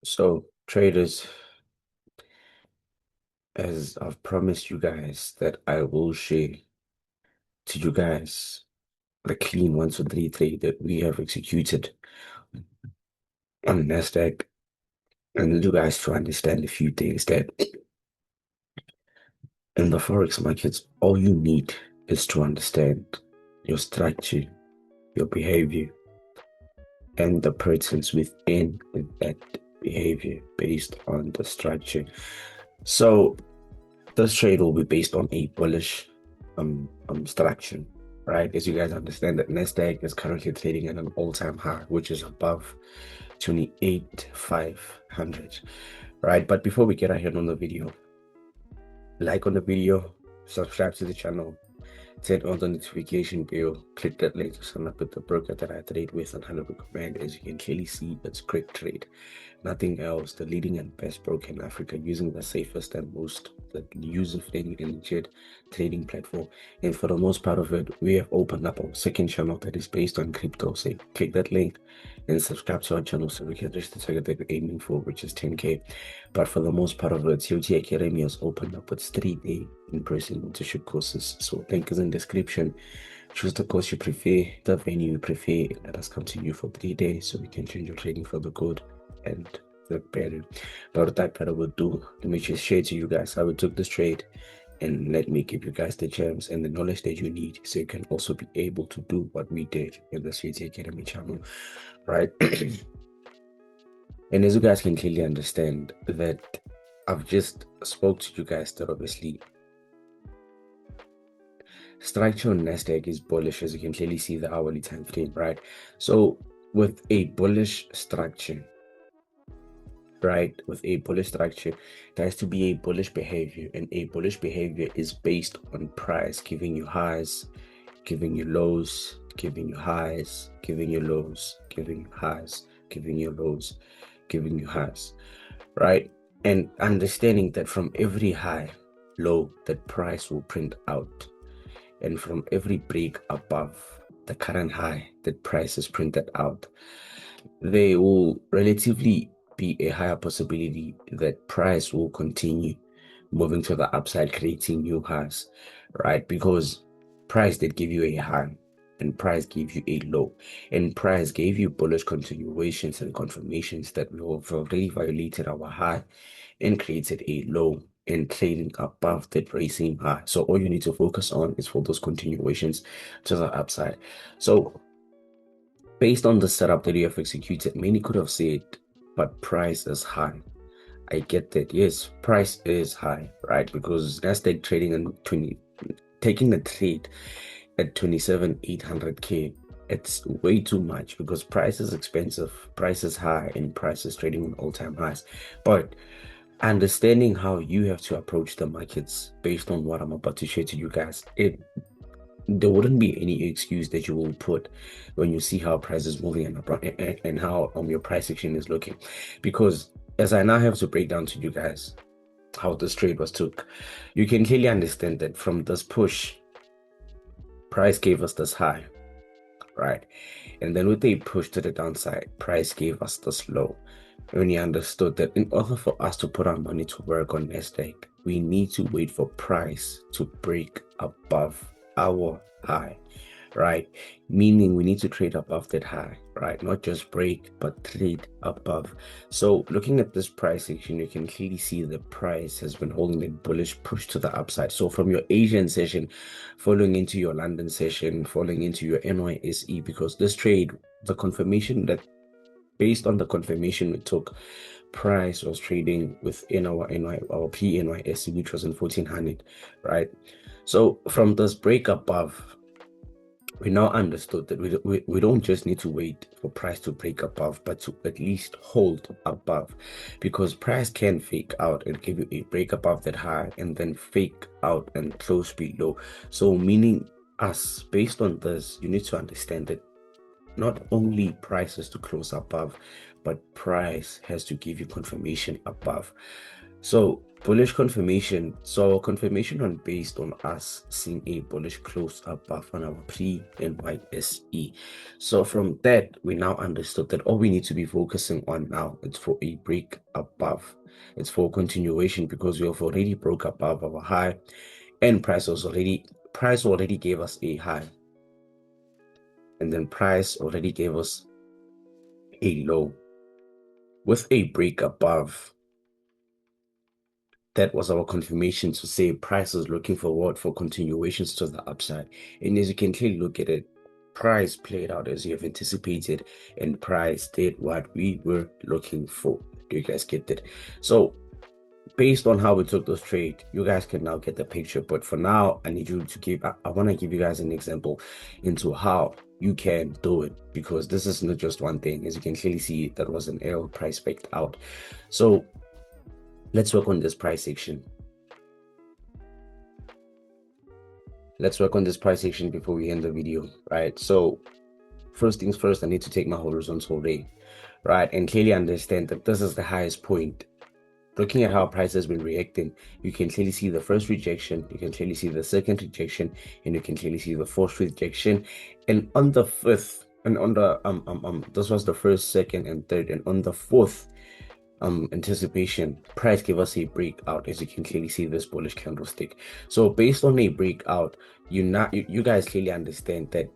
So, traders, as I've promised you guys that I will share to you guys the clean 1 2 3 trade that we have executed on Nasdaq, and you guys to understand a few things that in the Forex markets, all you need is to understand your structure, your behavior, and the patterns within that behavior based on the structure. So, this trade will be based on a bullish structure, right? As you guys understand that Nasdaq is currently trading at an all-time high, which is above 28,500, right? But before we get ahead on the video, like on the video, subscribe to the channel, turn on the notification bell, click that link to sign up with the broker that I trade with and 100 recommend. As you can clearly see, it's QuickTrade. Nothing else, the leading and best broker in Africa, using the safest and most user-friendly and legit trading platform. And for the most part of it, we have opened up our second channel that is based on crypto. So click that link and subscribe to our channel so we can reach the target that we're aiming for, which is 10K. But for the most part of it, COT Academy has opened up its 3-day in-person mentorship courses. So link is in the description. Choose the course you prefer, the venue you prefer, and let us come to you for 3 days so we can change your trading for the good and the better. But without further ado, let me just share to you guys how we took this trade, and let me give you guys the gems and the knowledge that you need so you can also be able to do what we did in the CT Academy channel, right? And as you guys can clearly understand that I've just spoke to you guys that obviously structure on Nasdaq is bullish, as you can clearly see the hourly time frame, right? So with a bullish structure, right, with a bullish structure, there has to be a bullish behavior, and a bullish behavior is based on price giving you highs, giving you lows, giving you highs, giving you lows, giving you highs, giving you lows, giving you highs, right? And understanding that from every high low that price will print out, and from every break above the current high that price is printed out, there will relatively be a higher possibility that price will continue moving to the upside, creating new highs, right? Because price did give you a high and price gave you a low, and price gave you bullish continuations and confirmations that we have already violated our high and created a low and trading above that racing high. So all you need to focus on is for those continuations to the upside. So based on the setup that you have executed, many could have said, but price is high. I get that. Yes, price is high, right? Because Nasdaq trading and taking a trade at 27,800K, it's way too much because price is expensive, price is high, and price is trading on all-time highs. But understanding how you have to approach the markets based on what I'm about to share to you guys, there wouldn't be any excuse that you will put when you see how price is moving and how your price action is looking. Because as I now have to break down to you guys how this trade was took, you can clearly understand that from this push, price gave us this high, right? And then with a push to the downside, price gave us this low. When you understood that in order for us to put our money to work on Nasdaq, we need to wait for price to break above our high, right? Meaning we need to trade above that high, right? Not just break, but trade above. So looking at this price action, you can clearly see the price has been holding a bullish push to the upside. So from your Asian session, following into your London session, following into your NYSE, because this trade, the confirmation that based on the confirmation we took, price was trading within our PNYSE, which was in 1400, right? So from this break above, we now understood that we don't just need to wait for price to break above, but to at least hold above, because price can fake out and give you a break above that high and then fake out and close below. So meaning us, based on this, you need to understand that not only price has to close above, but price has to give you confirmation above. So bullish confirmation. So our confirmation on based on us seeing a bullish close above on our pre-NYSE. So from that, we now understood that all we need to be focusing on now is for a break above. It's for continuation because we have already broke above our high, and price already gave us a high, and then price already gave us a low with a break above. That was our confirmation to say price is looking forward for continuations to the upside. And as you can clearly look at it, price played out as you have anticipated, and price did what we were looking for. Do you guys get that? So based on how we took this trade, you guys can now get the picture. But for now, I need you to give, I want to give you guys an example into how you can do it, because this is not just one thing. As you can clearly see, that was an L, price faked out. So let's work on this price section. Let's work on this price section before we end the video, right? So first things first, I need to take my horizontal ray, right? And clearly understand that this is the highest point. Looking at how price has been reacting, you can clearly see the first rejection, you can clearly see the second rejection, and you can clearly see the fourth rejection. And on the fifth, and on the this was the first, second, and third, and on the fourth anticipation, price gave us a breakout. As you can clearly see this bullish candlestick. So based on a breakout, you guys clearly understand that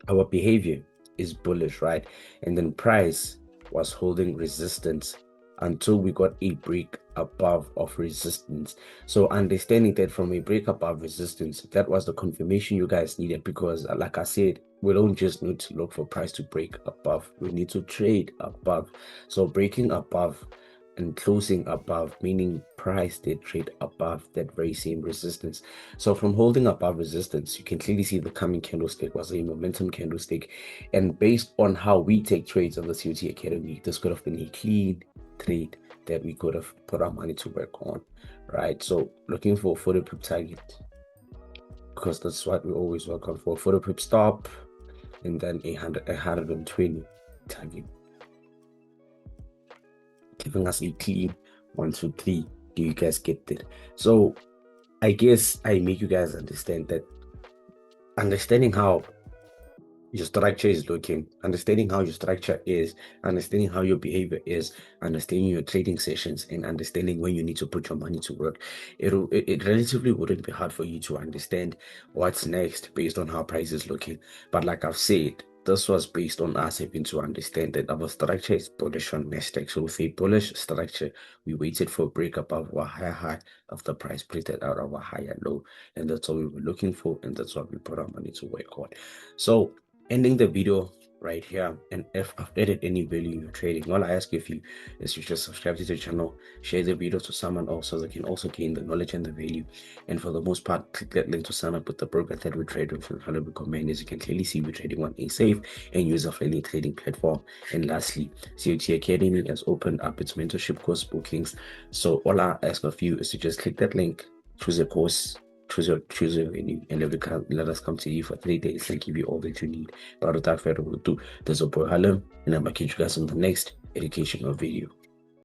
our behavior is bullish, right? And then price was holding resistance until we got a break above of resistance. So understanding that from a break above resistance, that was the confirmation you guys needed, because like I said, we don't just need to look for price to break above, we need to trade above. So breaking above and closing above, meaning price did trade above that very same resistance. So from holding above resistance, you can clearly see the coming candlestick was a momentum candlestick. And based on how we take trades on the COT Academy, this could have been a clean trade that we could have put our money to work on, right? So looking for 40 pip target, because that's what we always work on, for 40 pip stop, and then 120 target, giving us a clean 1, 2, 3. Do you guys get that? So I guess I make you guys understand that understanding how your structure is looking, understanding how your structure is, understanding how your behavior is, understanding your trading sessions, and understanding when you need to put your money to work, it relatively wouldn't be hard for you to understand what's next based on how price is looking. But like I've said, this was based on us having to understand that our structure is bullish on Nasdaq. So with a bullish structure, we waited for a break above our higher high after price printed out our higher low, and that's what we were looking for, and that's what we put our money to work on. So ending the video right here, and if I've added any value in your trading, all I ask of you is you just subscribe to the channel, share the video to someone else so they can also gain the knowledge and the value. And for the most part, click that link to sign up with the broker that we trade with and highly recommend. As you can clearly see, we're trading on a safe and user-friendly trading platform. And lastly, COT Academy has opened up its mentorship course bookings. So all I ask of you is to just click that link, choose a course, choose your venue, and let us come to you for 3 days and give you all that you need. But without further ado, this is your boy Harlem, and I'm gonna catch you guys on the next educational video.